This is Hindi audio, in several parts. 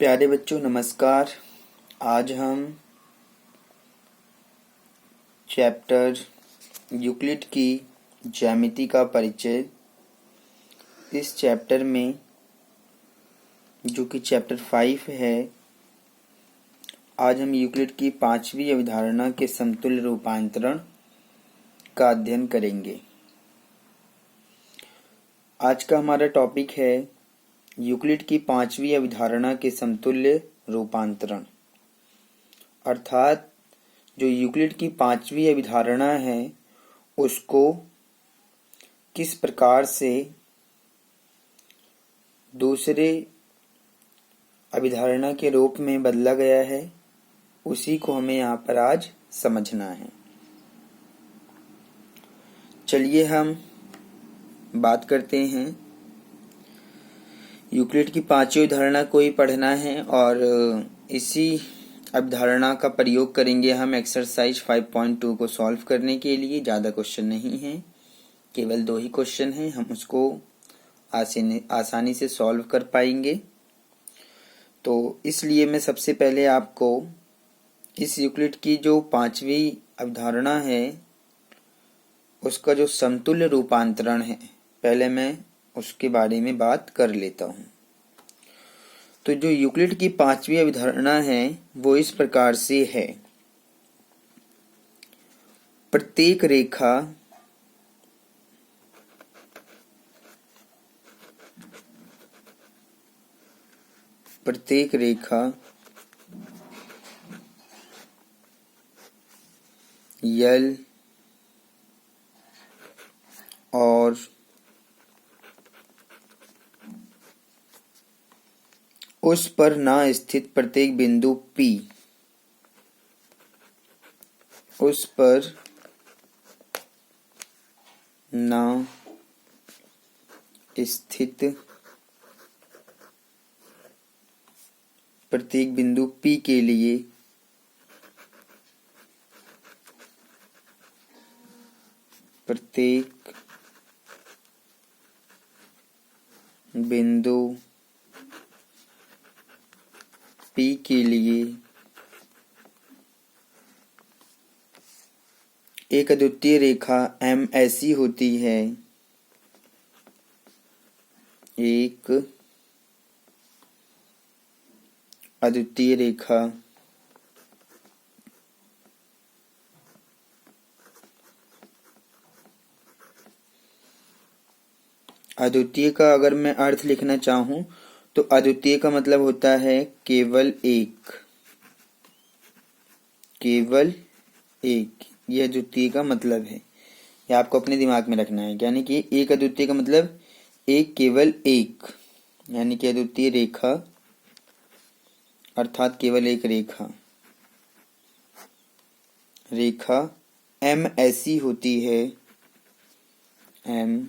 प्यारे बच्चों नमस्कार। आज हम चैप्टर यूक्लिड की ज्यामिति का परिचय इस चैप्टर में जो कि चैप्टर 5 है। आज हम यूक्लिड की 5वीं अवधारणा के समतुल्य रूपांतरण का अध्ययन करेंगे। आज का हमारा टॉपिक है यूक्लिड की 5वीं अवधारणा के समतुल्य रूपांतरण, अर्थात जो यूक्लिड की 5वीं अवधारणा है उसको किस प्रकार से दूसरे अवधारणा के रूप में बदला गया है, उसी को हमें यहाँ पर आज समझना है। चलिए हम बात करते हैं। यूक्लिड की 5वीं अवधारणा को ही पढ़ना है और इसी अवधारणा का प्रयोग करेंगे हम एक्सरसाइज 5.2 को सॉल्व करने के लिए। ज़्यादा क्वेश्चन नहीं है, केवल 2 ही क्वेश्चन हैं, हम उसको आसानी से सॉल्व कर पाएंगे। तो इसलिए मैं सबसे पहले आपको इस यूक्लिड की जो 5वीं अवधारणा है उसका जो समतुल्य रूपांतरण है, पहले मैं उसके बारे में बात कर लेता हूँ। तो जो यूक्लिड की 5वीं अवधारणा है वो इस प्रकार से है। प्रत्येक रेखा यल और उस पर न स्थित प्रत्येक बिंदु P, उस पर न स्थित प्रत्येक बिंदु P के लिए प्रत्येक बिंदु P के लिए एक अद्वितीय रेखा M ऐसी होती है, एक अद्वितीय रेखा अद्वितीय का अगर मैं अर्थ लिखना चाहूं तो अद्वितीय का मतलब होता है केवल एक, यह अद्वितीय का मतलब है। यह आपको अपने दिमाग में रखना है, यानी कि एक अद्वितीय का मतलब एक, केवल एक, यानी कि अद्वितीय रेखा अर्थात केवल एक रेखा M ऐसी होती है, M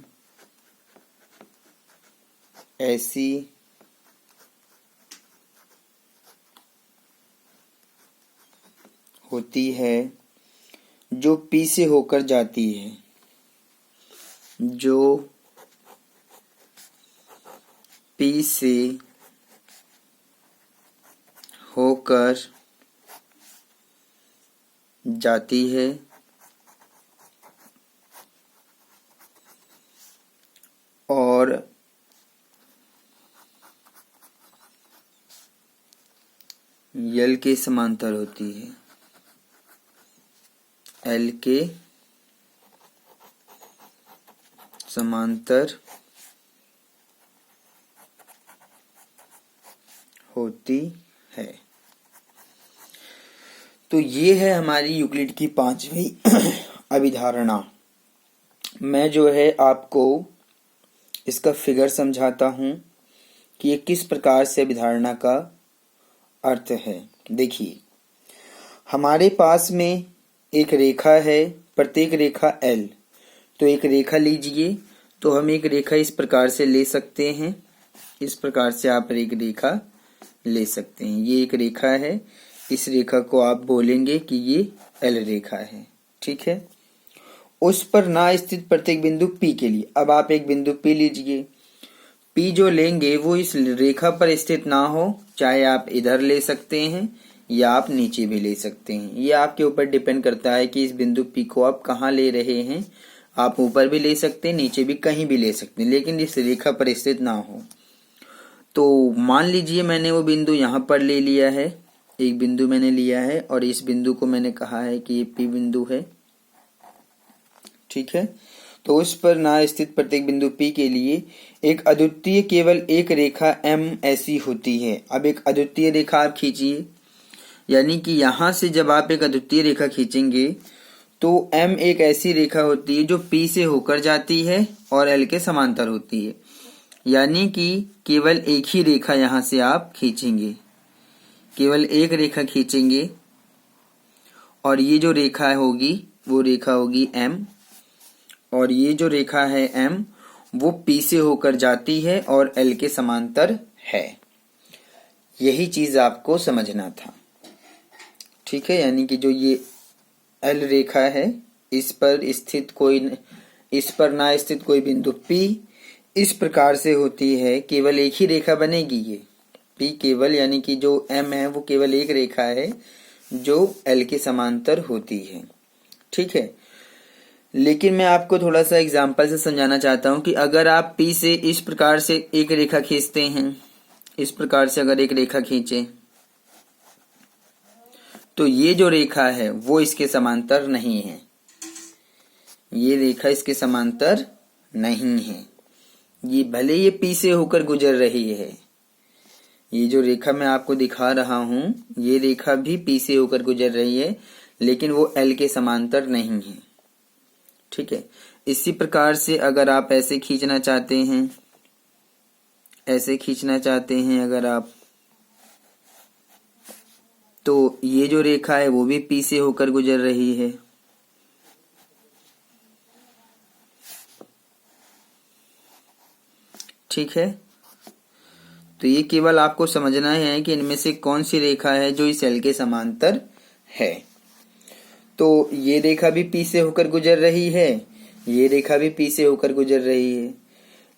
ऐसी होती है जो P से होकर जाती है, जो P से होकर जाती है और यल के समांतर होती है, L के समांतर होती है। तो ये है हमारी यूक्लिड की 5वीं अवधारणा। मैं जो है आपको इसका फिगर समझाता हूँ कि ये किस प्रकार से अवधारणा का अर्थ है। देखिए, हमारे पास में एक रेखा है, प्रत्येक रेखा L। तो एक रेखा लीजिए, तो हम एक रेखा इस प्रकार से ले सकते हैं, इस प्रकार से आप एक रेखा ले सकते हैं। ये एक रेखा है, इस रेखा को आप बोलेंगे कि ये L रेखा है, ठीक है। उस पर ना स्थित प्रत्येक बिंदु P के लिए, अब आप एक बिंदु P लीजिए, P जो लेंगे वो इस रेखा पर स्थित ना हो, चाहे आप इधर ले सकते हैं या आप नीचे भी ले सकते हैं। ये आपके ऊपर डिपेंड करता है कि इस बिंदु P को आप कहाँ ले रहे हैं। आप ऊपर भी ले सकते हैं, नीचे भी, कहीं भी ले सकते हैं, लेकिन इस रेखा पर स्थित ना हो। तो मान लीजिए मैंने वो बिंदु यहाँ पर ले लिया है, एक बिंदु मैंने लिया है और इस बिंदु को मैंने कहा है कि ये P बिंदु है। ठीक है, तो उस पर ना स्थित प्रत्येक बिंदु P के लिए एक अद्वितीय केवल एक रेखा M ऐसी होती है। अब एक अद्वितीय रेखा आप खींचिए, यानी कि यहां से जब आप एक अद्वितीय रेखा खींचेंगे तो M एक ऐसी रेखा होती है जो P से होकर जाती है और L के समांतर होती है। यानी कि केवल एक ही रेखा यहां से आप खींचेंगे, केवल एक रेखा खींचेंगे और ये जो रेखा होगी वो रेखा होगी M, और ये जो रेखा है M वो P से होकर जाती है और L के समांतर है। यही चीज आपको समझना था। ठीक है, यानी कि जो ये L रेखा है इस पर ना स्थित कोई बिंदु P इस प्रकार से होती है, केवल एक ही रेखा बनेगी ये P केवल, यानी कि जो M है वो केवल एक रेखा है जो L के समांतर होती है। ठीक है, लेकिन मैं आपको थोड़ा सा एग्जाम्पल से समझाना चाहता हूं कि अगर आप P से इस प्रकार से एक रेखा खींचते हैं, इस प्रकार से अगर एक रेखा खींचे तो ये जो रेखा है वो इसके समांतर नहीं है, ये रेखा इसके समांतर नहीं है। ये भले ये P से होकर गुजर रही है, ये जो रेखा मैं आपको दिखा रहा हूं ये रेखा भी P से होकर गुजर रही है, लेकिन वो L के समांतर नहीं है। ठीक है, इसी प्रकार से अगर आप ऐसे खींचना चाहते हैं, ऐसे खींचना चाहते हैं अगर आप, तो ये जो रेखा है वो भी P से होकर गुजर रही है। ठीक है, तो ये केवल आपको समझना है कि इनमें से कौन सी रेखा है जो इस L के समांतर है। तो ये रेखा भी P से होकर गुजर रही है, ये रेखा भी P से होकर गुजर रही है,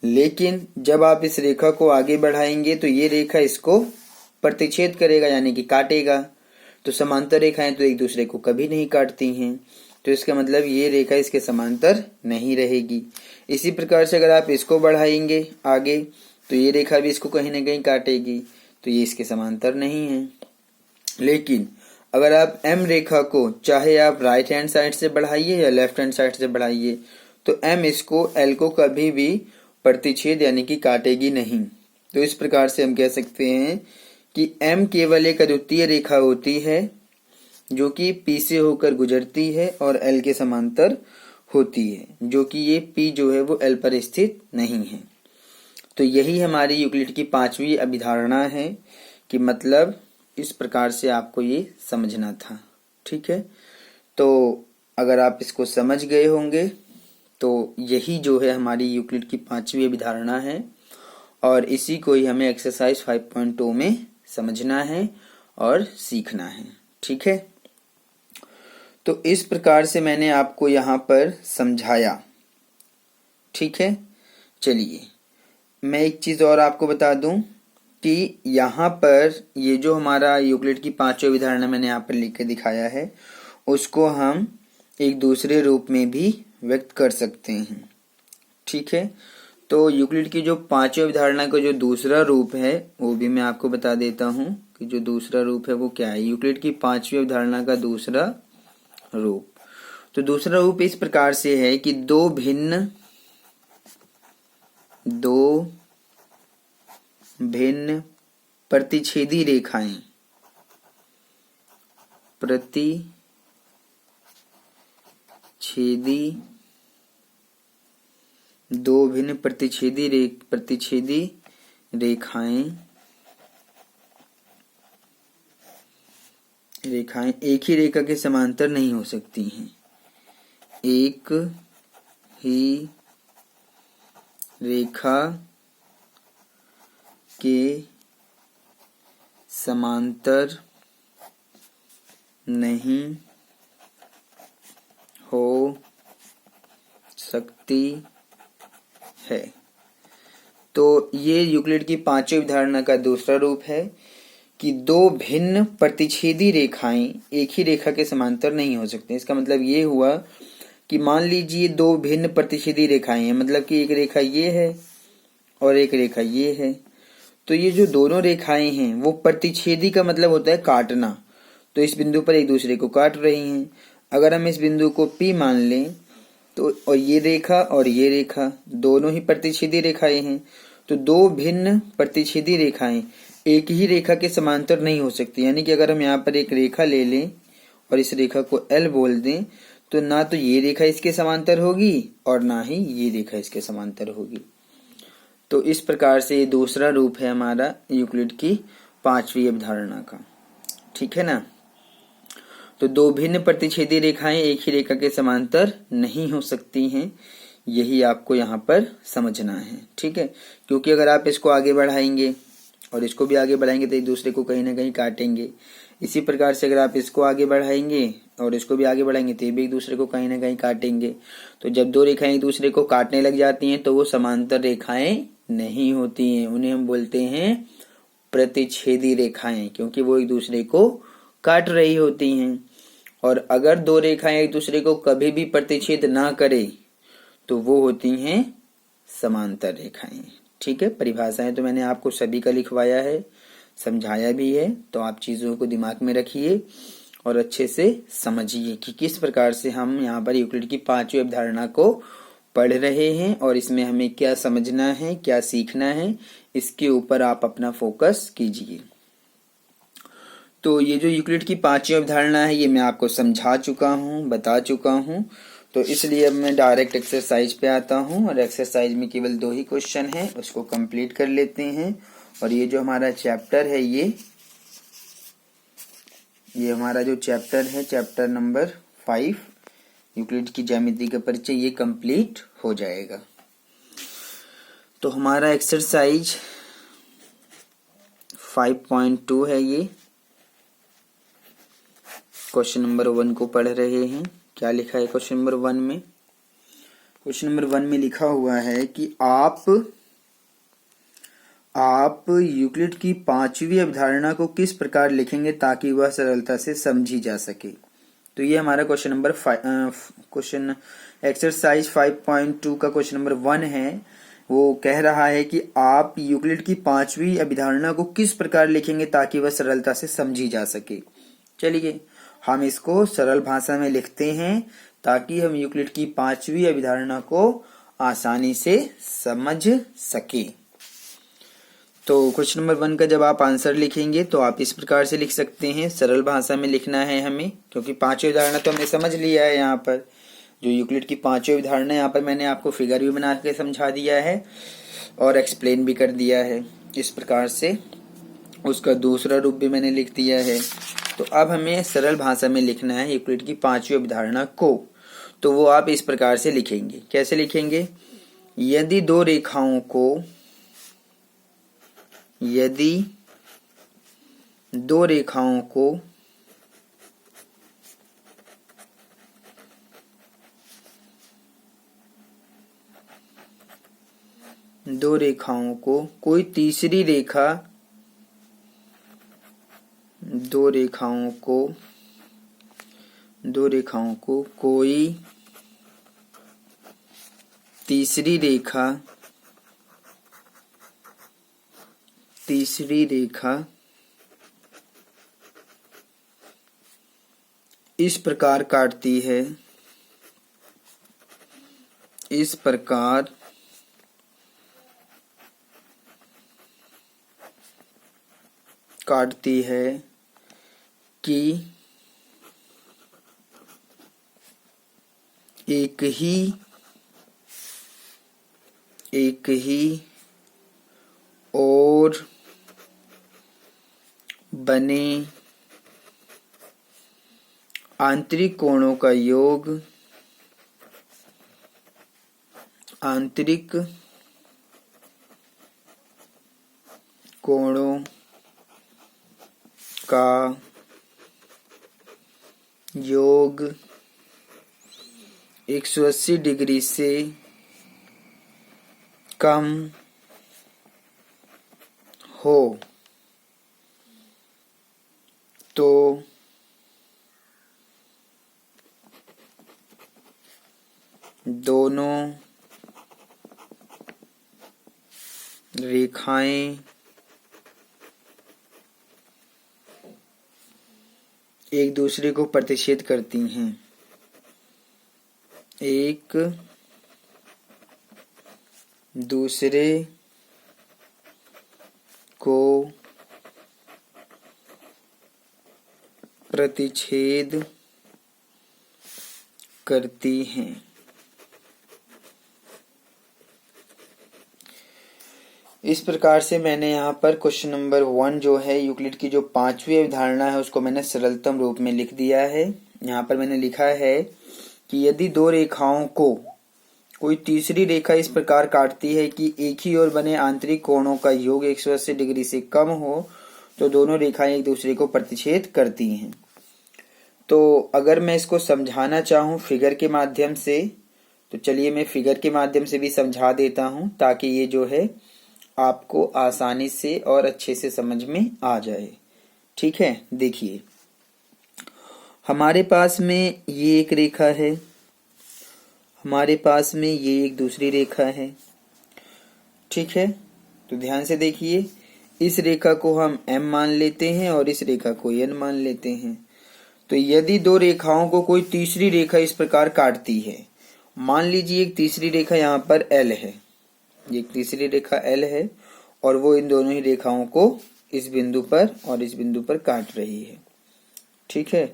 लेकिन जब आप इस रेखा को आगे बढ़ाएंगे तो ये रेखा इसको प्रतिच्छेद करेगा, यानी कि काटेगा। तो समांतर रेखाएं तो एक दूसरे को कभी नहीं काटती हैं, तो इसका मतलब ये रेखा इसके समांतर नहीं रहेगी। इसी प्रकार से अगर आप इसको बढ़ाएंगे आगे तो ये रेखा भी इसको कहीं ना कहीं काटेगी, तो ये इसके समांतर नहीं है। लेकिन अगर आप M रेखा को चाहे आप राइट हैंड साइड से बढ़ाइए या लेफ्ट हैंड साइड से बढ़ाइए तो M इसको L को कभी भी प्रतिच्छेद यानी कि काटेगी नहीं। तो इस प्रकार से हम कह सकते हैं कि M केवल एक अद्वितीय रेखा होती है जो कि P से होकर गुजरती है और L के समांतर होती है, जो कि ये P जो है वो L पर स्थित नहीं है। तो यही हमारी यूक्लिड की 5वीं अभिधारणा है कि मतलब इस प्रकार से आपको ये समझना था। ठीक है, तो अगर आप इसको समझ गए होंगे तो यही जो है हमारी यूक्लिड की 5वीं अभिधारणा है और इसी को ही हमें एक्सरसाइज 5.2 में समझना है और सीखना है। ठीक है, तो इस प्रकार से मैंने आपको यहाँ पर समझाया। ठीक है, चलिए मैं एक चीज और आपको बता दूं कि यहाँ पर ये जो हमारा यूक्लिड की 5वीं अभिधारणा मैंने यहाँ पर लिख के दिखाया है उसको हम एक दूसरे रूप में भी व्यक्त कर सकते हैं। ठीक है, तो यूक्लिड की जो 5वीं अभिधारणा का जो दूसरा रूप है वो भी मैं आपको बता देता हूँ कि जो दूसरा रूप है वो क्या है। यूक्लिड की 5वीं अभिधारणा का दूसरा रूप, तो दूसरा रूप इस प्रकार से है कि दो भिन्न प्रतिच्छेदी रेखाएं, दो भिन्न प्रतिच्छेदी रेखाएं एक ही रेखा के समांतर नहीं हो सकती हैं। एक ही रेखा के समांतर नहीं हो सकती है। तो ये यूक्लिड की पांचवी अवधारणा का दूसरा रूप है कि दो भिन्न प्रतिच्छेदी रेखाएं एक ही रेखा के समांतर नहीं हो सकती। इसका मतलब ये हुआ कि मान लीजिए दो भिन्न प्रतिच्छेदी रेखाएं हैं, मतलब कि एक रेखा ये है और एक रेखा ये है। तो ये जो दोनों रेखाएं हैं वो प्रतिच्छेदी का मतलब होता है काटना, तो इस बिंदु पर एक दूसरे को काट रही हैं। अगर हम इस बिंदु को P मान लें तो और ये रेखा दोनों ही प्रतिच्छेदी रेखाएं हैं, तो दो भिन्न प्रतिच्छेदी रेखाएं एक ही रेखा के समांतर नहीं हो सकती। यानी कि अगर हम यहाँ पर एक रेखा ले लें और इस रेखा को L बोल दें तो ना तो ये रेखा इसके समांतर होगी और ना ही ये रेखा इसके समांतर होगी। तो इस प्रकार से ये दूसरा रूप है हमारा यूक्लिड की पांचवी अवधारणा का, ठीक है ना। तो दो भिन्न प्रतिच्छेदी रेखाएं एक ही रेखा के समांतर नहीं हो सकती हैं, यही आपको यहाँ पर समझना है, ठीक है। क्योंकि अगर आप इसको आगे बढ़ाएंगे और इसको भी आगे बढ़ाएंगे तो एक दूसरे को कहीं ना कहीं काटेंगे। इसी प्रकार से अगर आप इसको आगे बढ़ाएंगे और इसको भी आगे बढ़ाएंगे तो ये भी एक दूसरे को कहीं ना कहीं काटेंगे। तो जब दो रेखाएं एक दूसरे को काटने लग जाती हैं तो वो समांतर रेखाएं नहीं होती हैं, उन्हें हम बोलते हैं प्रतिच्छेदी रेखाएं, क्योंकि वो एक दूसरे को काट रही होती हैं। और अगर दो रेखाएं एक दूसरे को कभी भी प्रतिच्छेद ना करे तो वो होती हैं समांतर रेखाएं, ठीक है। परिभाषाएं तो मैंने आपको सभी का लिखवाया है, समझाया भी है, तो आप चीजों को दिमाग में रखिए और अच्छे से समझिए कि किस प्रकार से हम यहाँ पर यूक्लिड की पांचवी अवधारणा को पढ़ रहे हैं और इसमें हमें क्या समझना है, क्या सीखना है, इसके ऊपर आप अपना फोकस कीजिए। तो ये जो यूक्लिड की पांचवी अवधारणा है ये मैं आपको समझा चुका हूँ, बता चुका हूँ। तो इसलिए अब मैं डायरेक्ट एक्सरसाइज पे आता हूँ और एक्सरसाइज में केवल 2 ही क्वेश्चन हैं, उसको कंप्लीट कर लेते हैं। और ये जो हमारा चैप्टर है ये हमारा जो चैप्टर है चैप्टर नंबर 5 यूक्लिड की ज्यामिति का परिचय ये कंप्लीट हो जाएगा। तो हमारा एक्सरसाइज 5.2 है, ये क्वेश्चन नंबर 1 को पढ़ रहे हैं। क्या लिखा है क्वेश्चन नंबर 1 में? क्वेश्चन नंबर 1 में लिखा हुआ है कि आप यूक्लिड की पांचवी अवधारणा को किस प्रकार लिखेंगे ताकि वह सरलता से समझी जा सके। तो ये हमारा क्वेश्चन नंबर क्वेश्चन एक्सरसाइज 5.2 का क्वेश्चन नंबर 1 है। वो कह रहा है कि आप यूक्लिड की पांचवी अवधारणा को किस प्रकार लिखेंगे ताकि वह सरलता से समझी जा सके। चलिए हम इसको सरल भाषा में लिखते हैं ताकि हम यूक्लिड की पांचवी अवधारणा को आसानी से समझ सके। तो क्वेश्चन नंबर 1 का जब आप आंसर लिखेंगे तो आप इस प्रकार से लिख सकते हैं, सरल भाषा में लिखना है हमें, क्योंकि पांचवी अवधारणा तो हमने समझ लिया है। यहाँ पर जो यूक्लिड की पांचवी अवधारणा यहाँ पर मैंने आपको फिगर भी बना के समझा दिया है और एक्सप्लेन भी कर दिया है। इस प्रकार से उसका दूसरा रूप भी मैंने लिख दिया है। तो अब हमें सरल भाषा में लिखना है यूक्लिड की पांचवी अवधारणा को। तो वो आप इस प्रकार से लिखेंगे। कैसे लिखेंगे? यदि दो रेखाओं को कोई तीसरी रेखा इस प्रकार काटती है, कि एक ही और बने आंतरिक कोणों का योग का योग 180 डिग्री से कम हो तो दोनों रेखाएं एक दूसरे को प्रतिच्छेद करती हैं। एक दूसरे को प्रतिच्छेद करती हैं। इस प्रकार से मैंने यहाँ पर क्वेश्चन नंबर 1 जो है यूक्लिड की जो 5वीं अवधारणा है उसको मैंने सरलतम रूप में लिख दिया है। यहाँ पर मैंने लिखा है कि यदि दो रेखाओं को कोई तीसरी रेखा इस प्रकार काटती है कि एक ही ओर बने आंतरिक कोणों का योग 180 डिग्री से कम हो तो दोनों रेखाएं एक दूसरे को प्रतिच्छेद करती हैं। तो अगर मैं इसको समझाना चाहूँ फिगर के माध्यम से तो चलिए मैं फिगर के माध्यम से भी समझा देता हूँ ताकि ये जो है आपको आसानी से और अच्छे से समझ में आ जाए। ठीक है, देखिए हमारे पास में ये एक रेखा है, हमारे पास में ये एक दूसरी रेखा है। ठीक है, तो ध्यान से देखिए, इस रेखा को हम M मान लेते हैं और इस रेखा को N मान लेते हैं। तो यदि दो रेखाओं को कोई तीसरी रेखा इस प्रकार काटती है, मान लीजिए एक तीसरी रेखा यहाँ पर L है, ये एक तीसरी रेखा L है और वो इन दोनों ही रेखाओं को इस बिंदु पर और इस बिंदु पर काट रही है। ठीक है,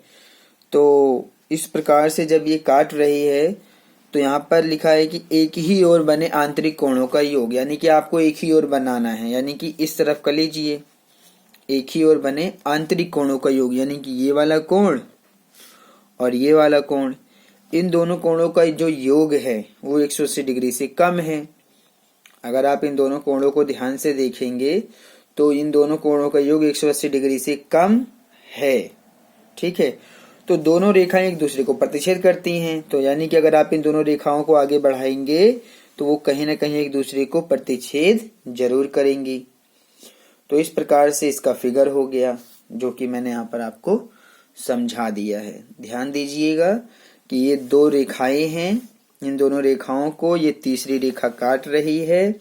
तो इस प्रकार से जब ये काट रही है तो यहाँ पर लिखा है कि एक ही ओर बने आंतरिक कोणों का योग, यानी कि आपको एक ही ओर बनाना है, यानी कि इस तरफ कर लीजिए, एक ही ओर बने आंतरिक कोणों का योग, यानी कि ये वाला कोण और ये वाला कोण, इन दोनों कोणों का जो योग है वो 180 डिग्री से कम है। अगर आप इन दोनों कोणों को ध्यान से देखेंगे तो इन दोनों कोणों का योग 180 डिग्री से कम है। ठीक है, तो दोनों रेखाएं एक दूसरे को प्रतिच्छेद करती हैं, तो यानी कि अगर आप इन दोनों रेखाओं को आगे बढ़ाएंगे तो वो कहीं ना कहीं एक दूसरे को प्रतिच्छेद जरूर करेंगी। तो इस प्रकार से इसका फिगर हो गया जो कि मैंने यहाँ पर आपको समझा दिया है। ध्यान दीजिएगा कि ये दो रेखाएं हैं, इन दोनों रेखाओं को ये तीसरी रेखा काट रही है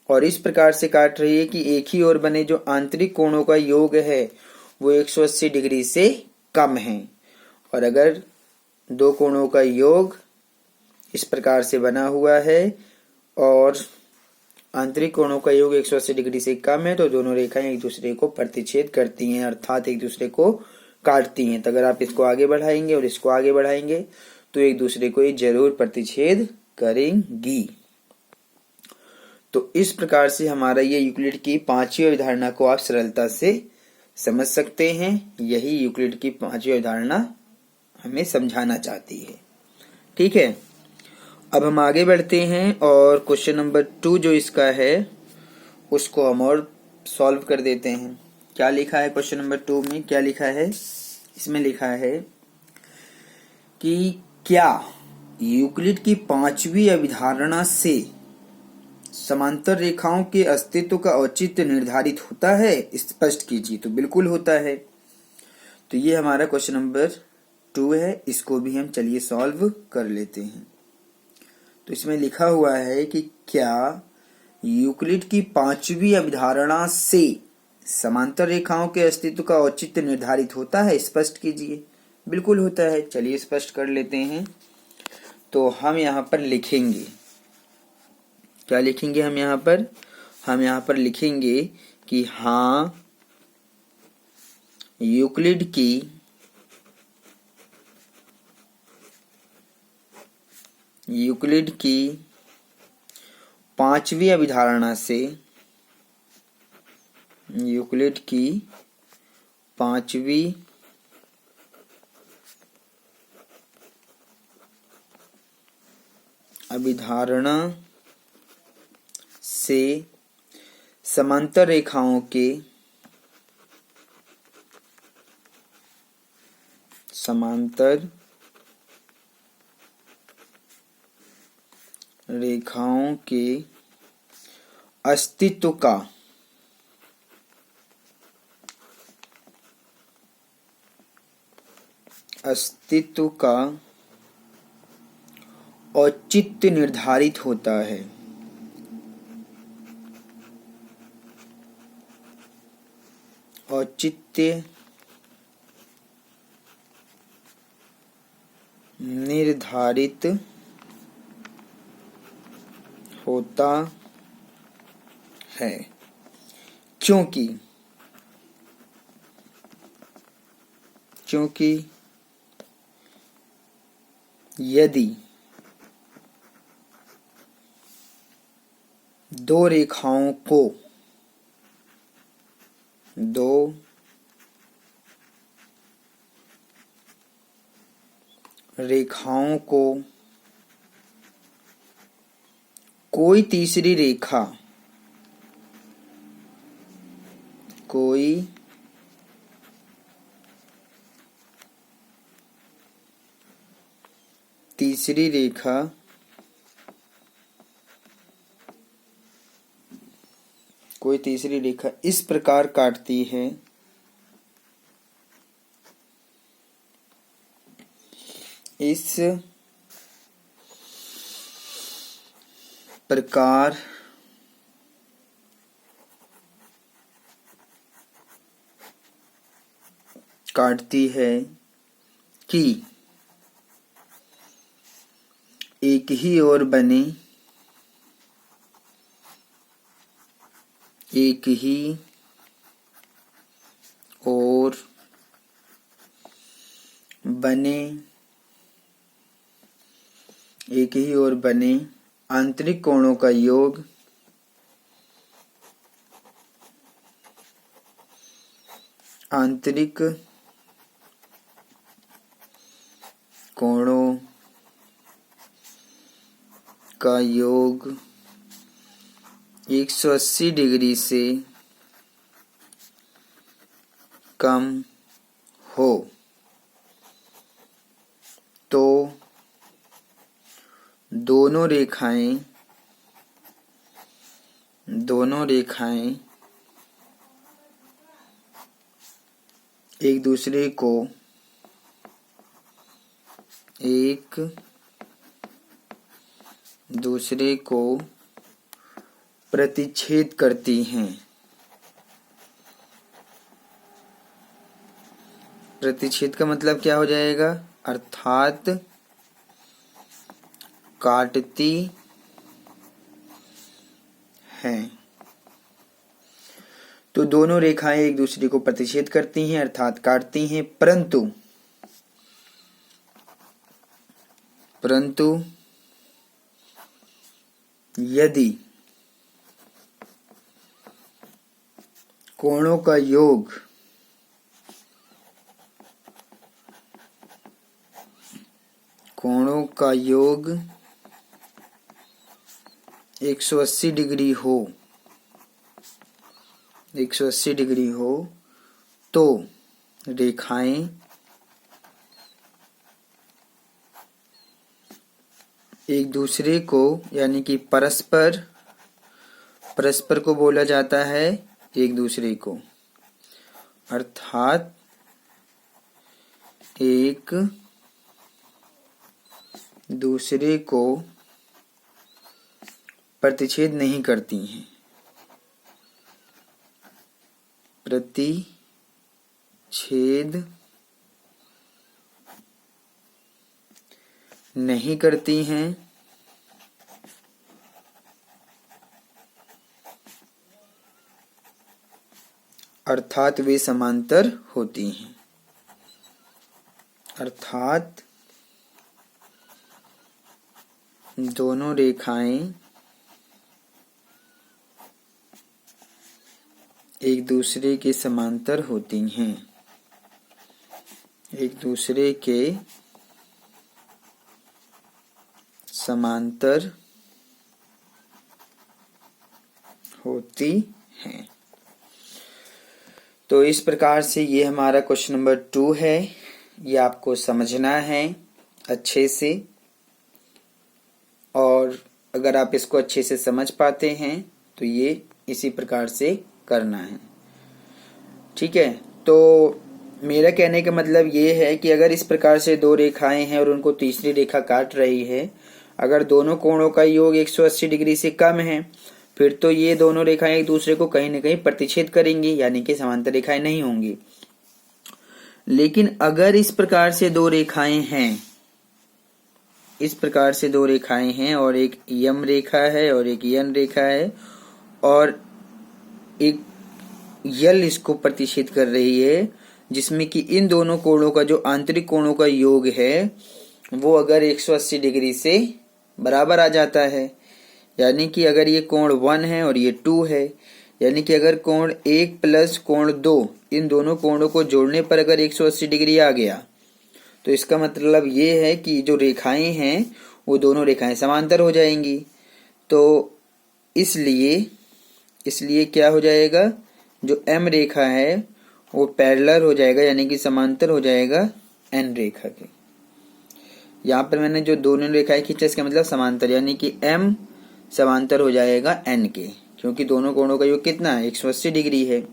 और इस प्रकार से काट रही है कि एक ही ओर बने जो आंतरिक कोणों का योग है वो 180 डिग्री से कम है। और अगर दो कोणों का योग इस प्रकार से बना हुआ है और आंतरिक कोणों का योग 180 डिग्री से कम है तो दोनों रेखाएं एक दूसरे को प्रतिच्छेद करती हैं, अर्थात एक दूसरे को काटती हैं। तो अगर आप इसको आगे बढ़ाएंगे और इसको आगे बढ़ाएंगे तो एक दूसरे को ये जरूर प्रतिच्छेद करेंगी। तो इस प्रकार से हमारा ये यूक्लिड की 5वीं अवधारणा को आप सरलता से समझ सकते हैं। यही यूक्लिड की 5वीं अवधारणा हमें समझाना चाहती है। ठीक है, अब हम आगे बढ़ते हैं और क्वेश्चन नंबर 2 जो इसका है उसको हम और सॉल्व कर देते हैं। क्या लिखा है क्वेश्चन नंबर 2 में, क्या लिखा है? इसमें लिखा है कि क्या यूक्लिड की 5वीं अवधारणा से समांतर रेखाओं के अस्तित्व का औचित्य निर्धारित होता है? स्पष्ट कीजिए। तो बिल्कुल होता है। तो ये हमारा क्वेश्चन नंबर 2 है, इसको भी हम चलिए सॉल्व कर लेते हैं। तो इसमें लिखा हुआ है कि क्या यूक्लिड की 5वीं अवधारणा से समांतर रेखाओं के अस्तित्व का औचित्य निर्धारित होता है? स्पष्ट कीजिए। बिल्कुल होता है। चलिए स्पष्ट कर लेते हैं। तो हम यहाँ पर लिखेंगे, क्या लिखेंगे हम यहाँ पर? हम यहाँ पर लिखेंगे कि हाँ, यूक्लिड की 5वीं अवधारणा से, यूक्लिड की 5वीं अवधारणा से समांतर रेखाओं के अस्तित्व का अस्तित्व का औचित्य निर्धारित होता है। औचित्य निर्धारित होता है क्योंकि यदि दो रेखाओं को कोई तीसरी रेखा इस प्रकार काटती है कि एक ही ओर बने आंतरिक कोणों का योग आंतरिक कोणों का योग 180 डिग्री से कम हो तो दोनों रेखाएं एक दूसरे को प्रतिच्छेद करती हैं। प्रतिच्छेद का मतलब क्या हो जाएगा? अर्थात काटती हैं। तो दोनों रेखाएं एक दूसरे को प्रतिच्छेद करती हैं अर्थात काटती हैं, परंतु यदि कोणों का योग कोणों का योग 180 डिग्री हो तो रेखाएं एक दूसरे को यानी कि परस्पर को बोला जाता है एक दूसरे को, अर्थात एक दूसरे को प्रतिच्छेद नहीं करती हैं। प्रतिच्छेद नहीं करती हैं अर्थात वे समांतर होती हैं। अर्थात दोनों रेखाएं एक दूसरे के समांतर होती हैं। एक दूसरे के समांतर होती हैं। तो इस प्रकार से ये हमारा क्वेश्चन नंबर 2 है। ये आपको समझना है अच्छे से, और अगर आप इसको अच्छे से समझ पाते हैं तो ये इसी प्रकार से करना है। ठीक है, तो मेरा कहने का मतलब ये है कि अगर इस प्रकार से दो रेखाएं हैं और उनको तीसरी रेखा काट रही है, अगर दोनों कोणों का योग 180 डिग्री से कम है, फिर तो ये दोनों रेखाएं एक दूसरे को कहीं न कहीं प्रतिच्छेद करेंगी, यानी कि समांतर रेखाएं नहीं होंगी। लेकिन अगर इस प्रकार से दो रेखाएं हैं, इस प्रकार से दो रेखाएं हैं और एक यम रेखा है और एक यन रेखा है और एक यल इसको प्रतिच्छेद कर रही है, जिसमें कि इन दोनों कोणों का जो आंतरिक कोणों का योग है वो अगर 180 डिग्री से बराबर आ जाता है, यानी कि अगर ये कोण 1 है और ये 2 है, यानी कि अगर कोण 1 प्लस कोण 2 इन दोनों कोणों को जोड़ने पर अगर 180 डिग्री आ गया, तो इसका मतलब ये है कि जो रेखाएं हैं वो दोनों रेखाएं समांतर हो जाएंगी। तो इसलिए क्या हो जाएगा, जो एम रेखा है वो पैरेलल हो जाएगा, यानी कि समांतर हो जाएगा एन रेखा के। यहाँ पर मैंने जो दोनों रेखाएं खींचा इसका मतलब समांतर, यानी कि एम समांतर हो जाएगा एन के, क्योंकि दोनों कोणों का योग कितना है, 180 डिग्री है,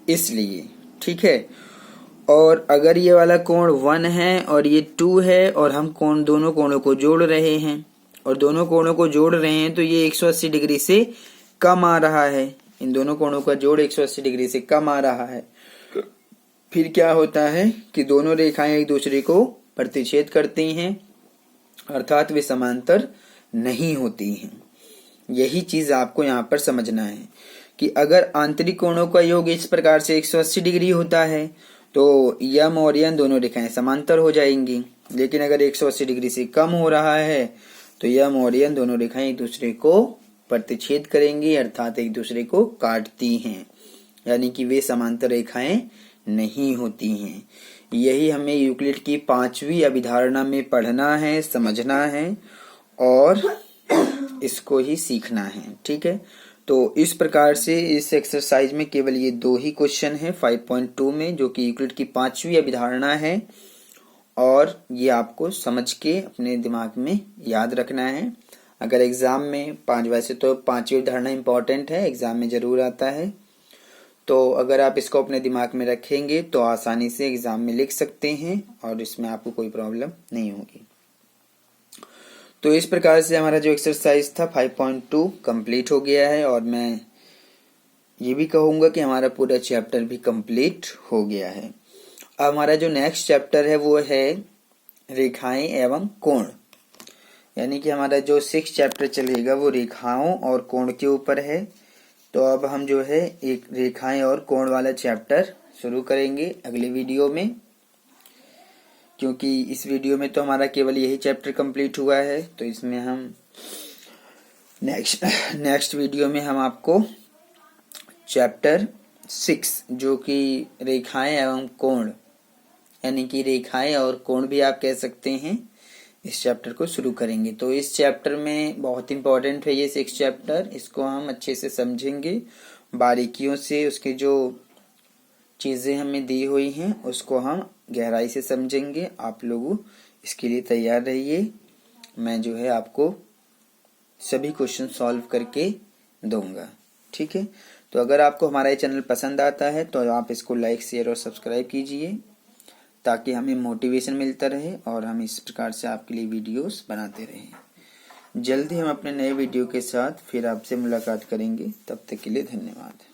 इसलिए। ठीक है। और अगर ये वाला कोण 1 है और ये 2 है और हम दोनों कोणों को जोड़ रहे हैं और दोनों कोणों को जोड़ रहे हैं, तो ये 180 डिग्री से कम आ रहा है, इन दोनों कोणों का जोड़ 180 डिग्री से कम आ रहा है। फिर क्या होता है कि दोनों रेखाएं एक दूसरे को प्रतिच्छेद करती हैं, अर्थात वे समांतर नहीं होती हैं। यही चीज आपको यहाँ पर समझना है कि अगर आंतरिक कोणों का योग इस प्रकार से 180 डिग्री होता है तो यम और यन दोनों रेखाएं समांतर हो जाएंगी, लेकिन अगर 180 डिग्री से कम हो रहा है तो यम और यन दोनों रेखाएं एक दूसरे को प्रतिच्छेद करेंगी, अर्थात एक दूसरे को काटती हैं, यानी कि वे समांतर रेखाएं नहीं होती हैं। यही हमें यूक्लिड की 5वीं अभिधारणा में पढ़ना है, समझना है और इसको ही सीखना है। ठीक है। तो इस प्रकार से इस एक्सरसाइज में केवल ये 2 ही क्वेश्चन है 5.2 में, जो कि यूक्लिड की 5वीं अभिधारणा है और ये आपको समझ के अपने दिमाग में याद रखना है। अगर एग्जाम में वैसे तो 5वीं अभिधारणा इंपॉर्टेंट है, एग्जाम में जरूर आता है, तो अगर आप इसको अपने दिमाग में रखेंगे तो आसानी से एग्जाम में लिख सकते हैं और इसमें आपको कोई प्रॉब्लम नहीं होगी। तो इस प्रकार से हमारा जो एक्सरसाइज था 5.2 कंप्लीट हो गया है और मैं ये भी कहूँगा कि हमारा पूरा चैप्टर भी कंप्लीट हो गया है। अब हमारा जो नेक्स्ट चैप्टर है वो है रेखाएं एवं कोण, यानी कि हमारा जो 6th चैप्टर चलेगा वो रेखाओं और कोण के ऊपर है। तो अब हम जो है एक रेखाएं और कोण वाला चैप्टर शुरू करेंगे अगले वीडियो में, क्योंकि इस वीडियो में तो हमारा केवल यही चैप्टर कंप्लीट हुआ है। तो इसमें हम नेक्स्ट वीडियो में हम आपको चैप्टर 6 जो कि रेखाएं एवं कोण, यानी कि रेखाएं और कोण भी आप कह सकते हैं, इस चैप्टर को शुरू करेंगे। तो इस चैप्टर में बहुत इंपॉर्टेंट है ये 6 चैप्टर, इसको हम अच्छे से समझेंगे बारीकियों से, उसकी जो चीजें हमें दी हुई हैं उसको हम गहराई से समझेंगे। आप लोग इसके लिए तैयार रहिए, मैं जो है आपको सभी क्वेश्चन सॉल्व करके दूंगा। ठीक है। तो अगर आपको हमारा ये चैनल पसंद आता है तो आप इसको लाइक, शेयर और सब्सक्राइब कीजिए, ताकि हमें मोटिवेशन मिलता रहे और हम इस प्रकार से आपके लिए वीडियोस बनाते रहें। जल्दी हम अपने नए वीडियो के साथ फिर आपसे मुलाकात करेंगे, तब तक के लिए धन्यवाद।